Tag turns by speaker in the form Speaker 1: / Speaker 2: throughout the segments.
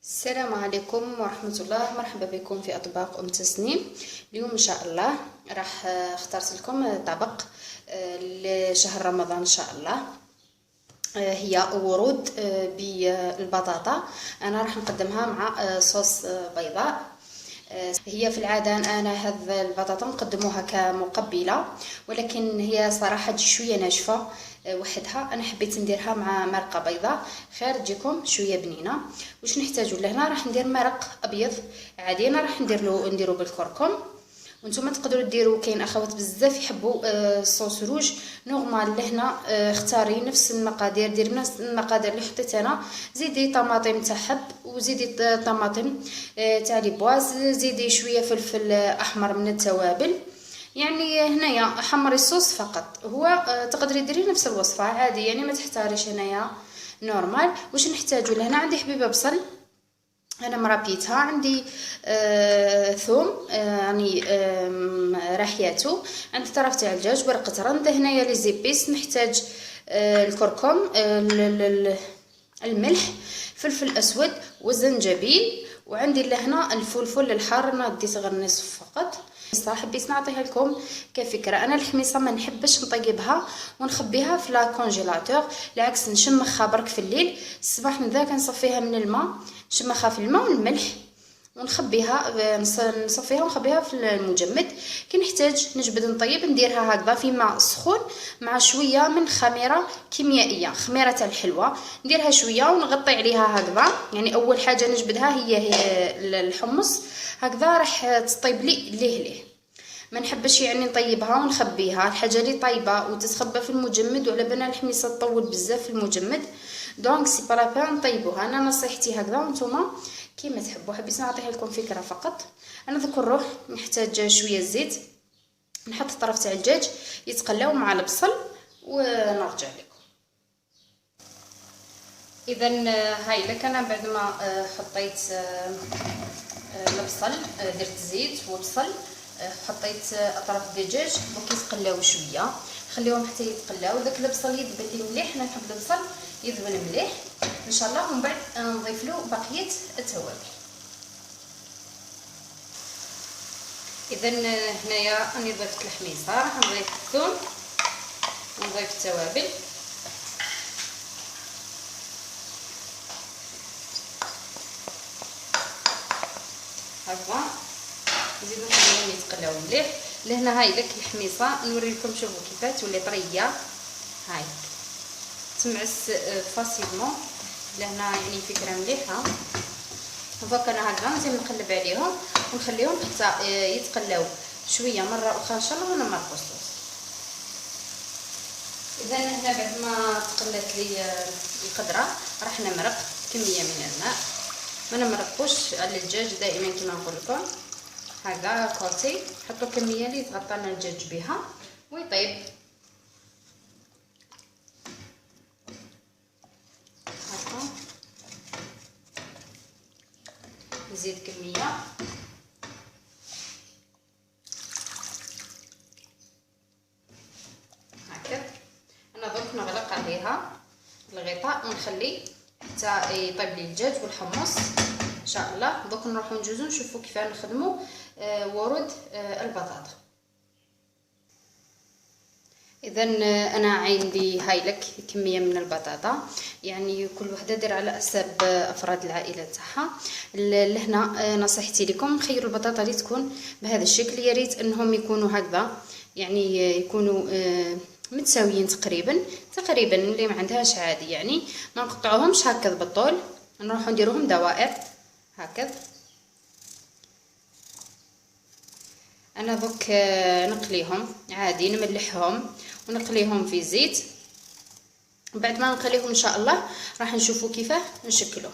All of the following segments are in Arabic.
Speaker 1: السلام عليكم ورحمة الله. مرحبا بكم في أطباق تسنيم. اليوم إن شاء الله راح اخترت لكم طبق لشهر رمضان إن شاء الله. هي ورود بالبطاطا. أنا راح نقدمها مع صوص بيضاء. هي في العادة أنا هذا البطاطا نقدموها كمقبلة، ولكن هي صراحة شوية ناشفة وحدها. انا حبيت نديرها مع مرقه بيضاء خير تجيكم شويه بنينه. واش نحتاجو لهنا؟ راح ندير مرق ابيض عادي، انا راح نديرو بالكركم. وانتم تقدروا ديروا، كاين اخوات بزاف يحبوا الصوص روج نورمال. لهنا اختاري نفس المقادير، ديري نفس المقادير اللي حطيت انا. زيدي طماطم تاع حب، وزيدي طماطم تاع لي بواز، زيدي شويه فلفل احمر من التوابل. يعني هنايا حمري الصوص فقط. هو تقدري ديري نفس الوصفه عادي، يعني ما تحتاريش هنايا نورمال. واش نحتاجو لهنا؟ عندي حبيبه بصل انا مرابيتها، عندي ثوم يعني راحياتو، عندي طرف تاع الدجاج، ورقه رند. هنايا لي زيبيس نحتاج الكركم، الملح، فلفل اسود والزنجبيل. وعندي لهنا الفلفل الحار، انا ديت غير نصف فقط. صراحه حبيت نعطيها لكم كفكره. انا الحميصه ما نحبش نطيبها ونخبيها في لا كونجيلاتور، بالعكس نشمخها برك في الليل. الصباح من ذاك نصفيها من الماء، نشمخها في الماء والملح ونخبيها، نصفيها ونخبيها في المجمد. كي نحتاج نجبد نطيب نديرها هكذا في ماء سخون مع شويه من خميره كيميائيه، خميره تاع الحلوه. نديرها شويه ونغطي عليها هكذا. يعني اول حاجه نجبدها هي الحمص هكذا، راح تطيب لي ليه. ما نحبش يعني نطيبها ونخبيها. الحاجه اللي طيبه وتتخبى في المجمد، وعلى بالنا الحميصه تطول بزاف في المجمد، دونك سي با لابان نطيبوها. انا نصيحتي هكذا وانتم كيما تحبوا. حبيت نعطيها لكم فكره فقط. انا ذاك نروح نحتاج شويه زيت، نحط طرف تاع الدجاج يتقلاو مع البصل ونرجع لكم. اذا هاي لك انا بعد ما حطيت البصل، درت زيت وبصل، حطيت اطراف الدجاج دوك يتقلاو شويه، خليهم حتى يتقلاو. داك البصل يذبل لي مليح، انا نحب البصل يذبل مليح ان شاء الله. ومن بعد نضيف له بقيه التوابل. اذا هنايا راني ضفت الحميصه، راح نضيف الثوم ونضيف التوابل. هكذا نزيدو نخليهم يتقلاو مليح. لهنا هاي لك الحميصه، نوري لكم شوفوا كيفاه تولي طريه. هاي تمعس فاسيلمون. لهنا يعني فكره مليحه. دونك انا هكذا نزيد نقلب عليهم ونخليهم حتى يتقلاو شويه. مره اخرى ان شاء الله ونمرقوا الصوص. اذا هنا بعد ما تقلات لي القدره راح نمرق كميه من الماء. ما نمرقوش على الدجاج دائما كما نقول لكم. هذا كوتي حطوا كميه اللي يتغطى لنا الدجاج بها ويطيب. هكا نزيد كميه. هكا انا دوك نغلق عليها الغطاء ونخلي حتى يطيب لي الدجاج والحمص ان شاء الله. دوك نروحو نجوزو نشوفو كيف نخدمو ورود البطاطا. اذا انا عندي هاي لك كميه من البطاطا، يعني كل وحده دير على حساب افراد العائله تاعها. لهنا نصيحتي لكم خيروا البطاطا اللي تكون بهذا الشكل. يا ريت انهم يكونوا هكذا، يعني يكونوا متساويين تقريبا اللي ما عندهاش عادي. يعني ما نقطعوهمش هكذا بالطول، نروحو نديروهم دوائر هكذا. انا دوك نقليهم عادي، نملحهم ونقليهم في زيت. بعد ما نقليهم ان شاء الله راح نشوفوا كيفاه نشكلوه.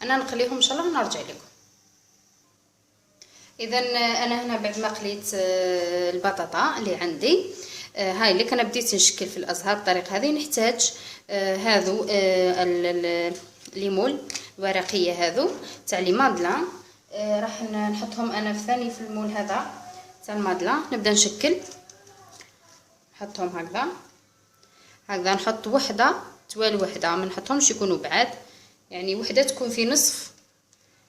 Speaker 1: انا نقليهم ان شاء الله ونرجع لكم. اذا انا هنا بعد ما قليت البطاطا اللي عندي، هاي اللي انا بديت نشكل في الازهار بالطريقه هذه. نحتاج هذو الليمون الورقيه هذو تاع لي مادلان. راح نحطهم انا في ثاني في المول هذا تاع المادلان. نبدا نشكل، نحطهم هكذا نحط وحده توالي وحده، ما نحطهمش يكونوا بعاد. يعني وحده تكون في نصف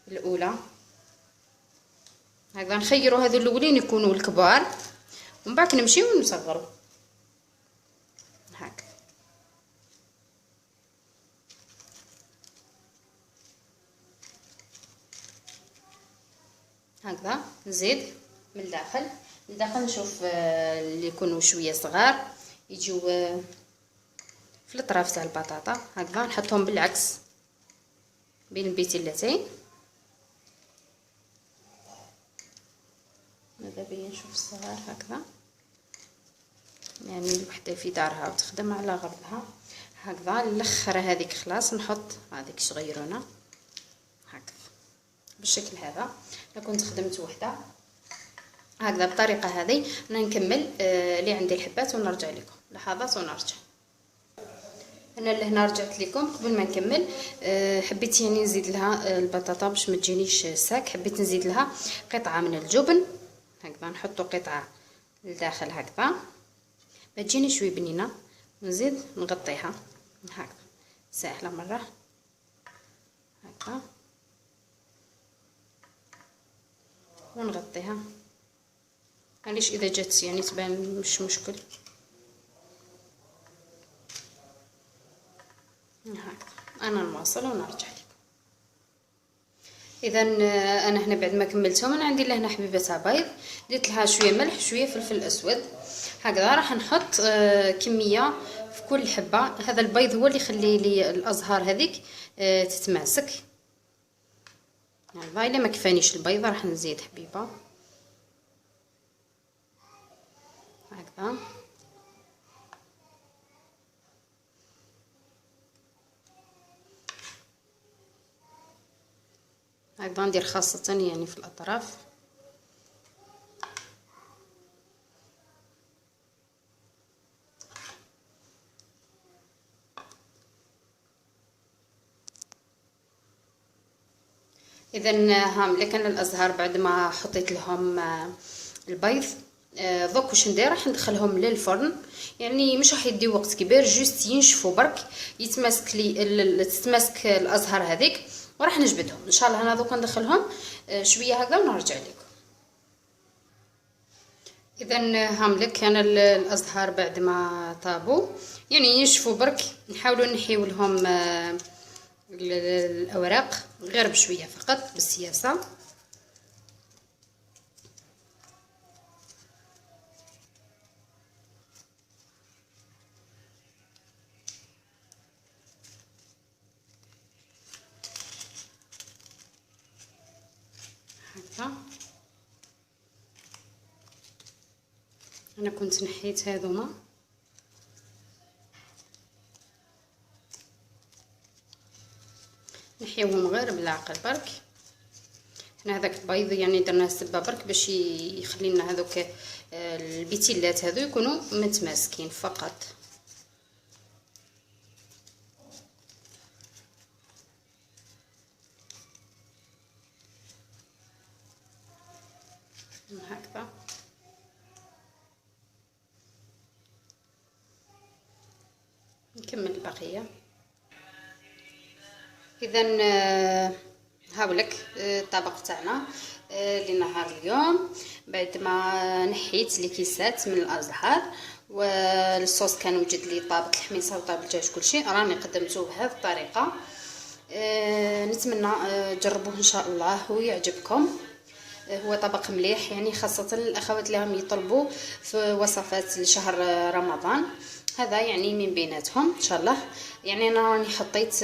Speaker 1: الاولى. هكذا نخيروا هذو الاولين يكونوا الكبار ومن بعد نمشيو نصغروا هكا. هكذا نزيد من الداخل نشوف اللي يكونوا شويه صغار يجيو في الاطراف تاع البطاطا. هكذا نحطهم بالعكس بين البتيلتين. ماذا بيا نشوف الصغار هكذا، يعني الوحده في دارها وتخدم على غرضها. هكذا الاخر هذيك خلاص نحط هذيك صغيرونه هكذا بالشكل هذا. انا كنت خدمت وحده هكذا بالطريقه هذه. انا نكمل اللي عندي الحبات ونرجع لكم لحظات ونرجع. انا لهنا رجعت لكم. قبل ما نكمل حبيت يعني نزيد لها البطاطا باش ما تجينيش ساك. حبيت نزيد لها قطعه من الجبن هكذا، نحطوا قطعه لداخل هكذا ما تجيني شوي بنينه، ونزيد نغطيها هكذا سهله مره هكذا ونغطيها. معليش اذا جات يعني تبان مش مشكل هكذا. انا نواصل ونرجع لكم. اذا انا هنا بعد ما كملتهم انا عندي لهنا حبيبه تاع بيض، درت لها شويه ملح شويه فلفل اسود هكذا. راح نحط كميه في كل حبه. هذا البيض هو اللي يخلي لي الازهار هذيك تتماسك. هذا الا ما كفانيش البيض راح نزيد حبيبه هكذا. هكذا ندير خاصة يعني في الأطراف. إذا هاملك أنا الأزهار بعد ما حطيت لهم البيض دوك واش ندير؟ راح ندخلهم للفرن. يعني مش راح يدي وقت كبير، جوست ينشفوا برك يتماسك لي تتماسك الأزهار هذيك وراح نجبدهم ان شاء الله. انا دوك ندخلهم شويه هكذا ونرجع لكم. اذا هاملك انا الازهار بعد ما طابوا يعني ينشفوا برك، نحاولوا نحيو لهم الاوراق غير بشويه فقط بالسياسه. انا كنت نحيت هذوما نحيوهم غير بالعقل برك. حنا هذاك البيض يعني درناه سبه برك باش يخلي لنا هذوك البتيلات هذو يكونوا متماسكين فقط. هكذا نكمل البقيه. اذا هاولك الطبق تاعنا لنهار اليوم. بعد ما نحيت لي كيسات من الازهار والصوص كان وجد لي طابق الحميصه وطابق الدجاج كلشي، راني قدمته بهذه الطريقه. نتمنى تجربوه ان شاء الله ويعجبكم. هو طبق مليح يعني خاصه الاخوات اللي هم يطلبوا في وصفات لشهر رمضان، هذا يعني من بيناتهم ان شاء الله. يعني انا راني حطيت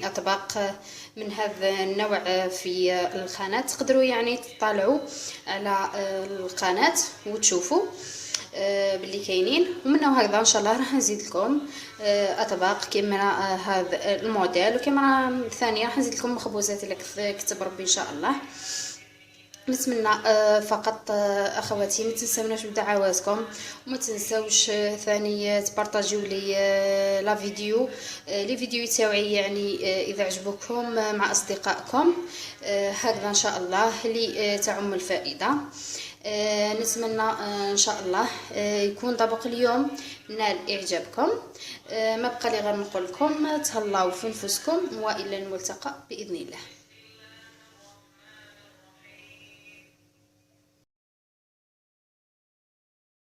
Speaker 1: اطباق من هذا النوع في القناه، تقدروا يعني تطالعوا على القناه وتشوفوا باللي كاينين. ومنه هكذا ان شاء الله راح نزيد لكم اطباق كما هذا الموديل وكما ثانيه راح نزيد لكم مخبوزات اللي كتب ربي ان شاء الله. نتمنى فقط اخواتي ما تنساوناش بدعواتكم وما تنساوش ثاني تبارطاجيو لي لا فيديو لي فيديو تاوعي يعني اذا عجبوكم مع اصدقائكم هكذا ان شاء الله اللي تعم الفائده. نتمنى ان شاء الله يكون طبق اليوم نال اعجابكم. ما بقى لي غير نقول لكم تهلاو في نفسكم والى الملتقى باذن الله.